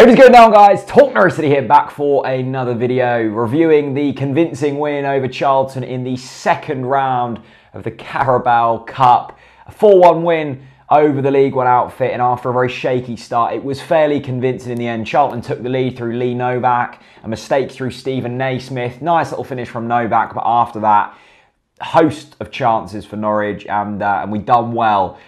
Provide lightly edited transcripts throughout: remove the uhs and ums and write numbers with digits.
Hey, what's going on, guys? TalkNorwichCity here, back for another video reviewing the convincing win over Charlton in the second round of the Carabao Cup. A 4-1 win over the League One outfit, and after a very shaky start, it was fairly convincing in the end. Charlton took the lead through Lee Novak, a mistake through Stephen Naismith. Nice little finish from Novak, but after that, a host of chances for Norwich, and we done well.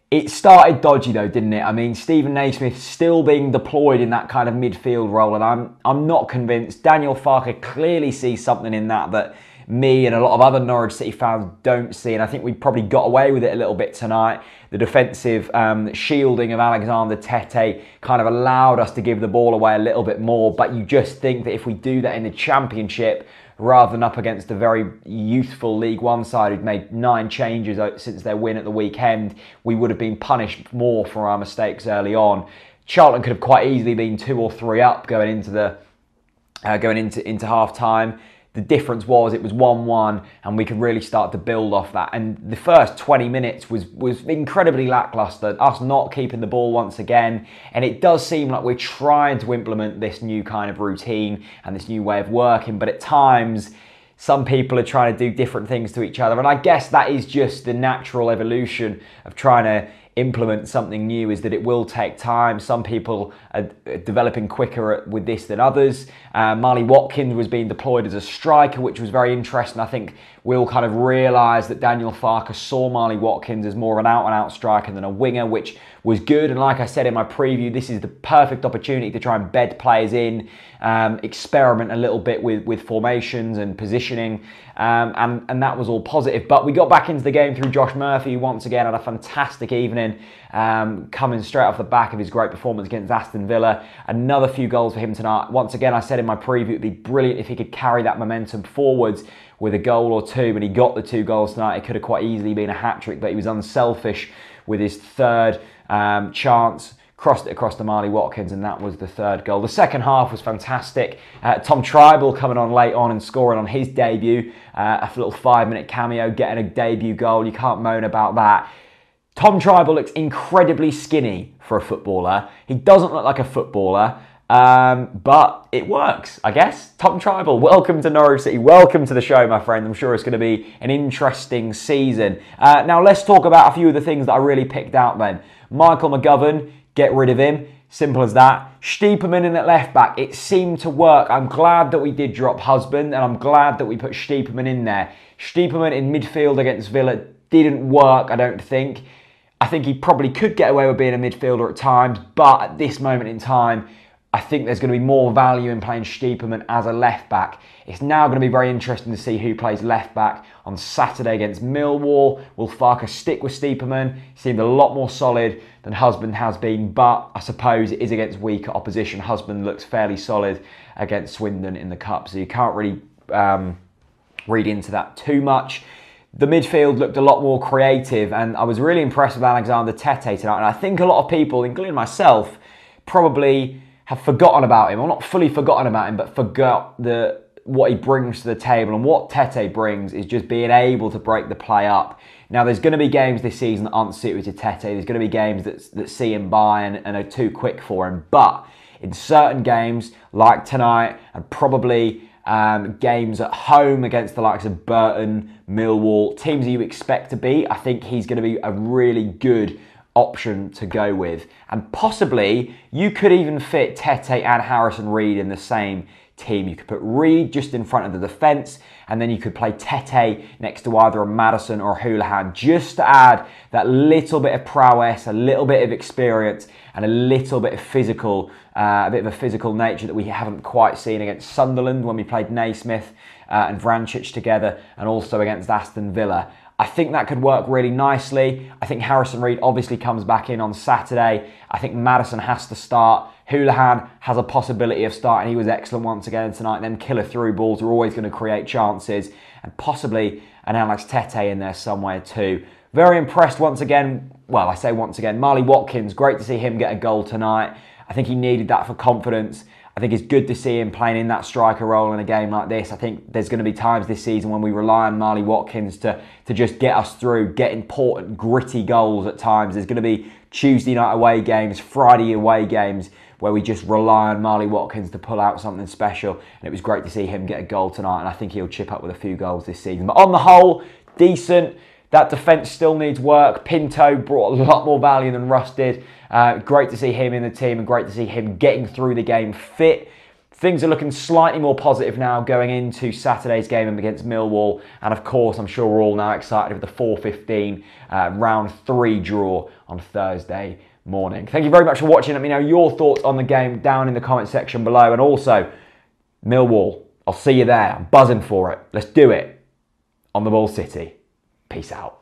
It started dodgy though, didn't it? I mean, Stephen Naismith still being deployed in that kind of midfield role, and I'm not convinced. Daniel Farke clearly sees something in that me and a lot of other Norwich City fans don't see, and I think we probably got away with it a little bit tonight. The defensive shielding of Alexander Tete kind of allowed us to give the ball away a little bit more, but you just think that if we do that in the Championship, rather than up against a very youthful League One side who'd made 9 changes since their win at the weekend, we would have been punished more for our mistakes early on. Charlton could have quite easily been 2 or 3 up going into half time. The difference was it was 1-1, and we could really start to build off that. And the first 20 minutes was incredibly lacklustre, us not keeping the ball once again. And it does seem like we're trying to implement this new kind of routine and this new way of working, but at times, some people are trying to do different things to each other. And I guess that is just the natural evolution of trying to implement something new, is that it will take time. Some people are developing quicker with this than others. Marley Watkins was being deployed as a striker, which was very interesting. I think we'll kind of realise that Daniel Farke saw Marley Watkins as more of an out-and-out striker than a winger, which was good. And like I said in my preview, this is the perfect opportunity to try and bed players in, experiment a little bit with formations and positioning, and that was all positive. But we got back into the game through Josh Murphy, who once again had a fantastic evening, coming straight off the back of his great performance against Aston Villa. Another few goals for him tonight. Once again, I said in my preview, it'd be brilliant if he could carry that momentum forwards with a goal or two, but he got the 2 goals tonight. It could have quite easily been a hat-trick, but he was unselfish with his third chance, crossed it across to Marley Watkins, and that was the 3rd goal. The second half was fantastic. Tom Tribal coming on late on and scoring on his debut, a little 5-minute cameo, getting a debut goal. You can't moan about that. Tom Tribal looks incredibly skinny for a footballer. He doesn't look like a footballer, but it works, I guess. Tom Tribal, welcome to Norwich City. Welcome to the show, my friend. I'm sure it's going to be an interesting season. Now, let's talk about a few of the things that I really picked out then. Michael McGovern, get rid of him. Simple as that. Stiepermann in at left back. It seemed to work. I'm glad that we did drop Husband, and I'm glad that we put Stiepermann in there. Stiepermann in midfield against Villa didn't work, I don't think. I think he probably could get away with being a midfielder at times, but at this moment in time, I think there's going to be more value in playing Stiepermann as a left back. It's now going to be very interesting to see who plays left back on Saturday against Millwall. Will Farke stick with Stiepermann? He seemed a lot more solid than Husband has been, but I suppose it is against weaker opposition. Husband looks fairly solid against Swindon in the Cup, so you can't really read into that too much. The midfield looked a lot more creative, and I was really impressed with Alexander Tete tonight. And I think a lot of people, including myself, probably have forgotten about him, or not fully forgotten about him, but forgot what he brings to the table. And what Tete brings is just being able to break the play up. Now, there's going to be games this season that aren't suited to Tete. There's going to be games that see him by and are too quick for him. But in certain games, like tonight, and probably games at home against the likes of Burton, Millwall, teams that you expect to beat, I think he's going to be a really good option to go with. And possibly you could even fit Tete and Harrison Reed in the same team. You could put Reed just in front of the defence, and then you could play Tete next to either a Maddison or a Houlihan, just to add that little bit of prowess, a little bit of experience, and a little bit of physical, a bit of a physical nature that we haven't quite seen against Sunderland when we played Naismith and Vrancic together, and also against Aston Villa. I think that could work really nicely. I think Harrison Reed obviously comes back in on Saturday. I think Maddison has to start. Houlihan has a possibility of starting. He was excellent once again tonight. Them killer through balls are always going to create chances. And possibly an Alex Tete in there somewhere too. Very impressed once again. Well, I say once again, Marley Watkins. Great to see him get a goal tonight. I think he needed that for confidence. I think it's good to see him playing in that striker role in a game like this. I think there's going to be times this season when we rely on Marley Watkins to just get us through, get important, gritty goals at times. There's going to be Tuesday night away games, Friday away games, where we just rely on Marley Watkins to pull out something special. And it was great to see him get a goal tonight, and I think he'll chip up with a few goals this season. But on the whole, decent. That defence still needs work. Pinto brought a lot more value than Russ did. Great to see him in the team and great to see him getting through the game fit. Things are looking slightly more positive now going into Saturday's game against Millwall. And of course, I'm sure we're all now excited for the 4:15 round 3 draw on Thursday morning. Thank you very much for watching. Let me know your thoughts on the game down in the comment section below. And also, Millwall, I'll see you there. I'm buzzing for it. Let's do it on the Ball City. Peace out.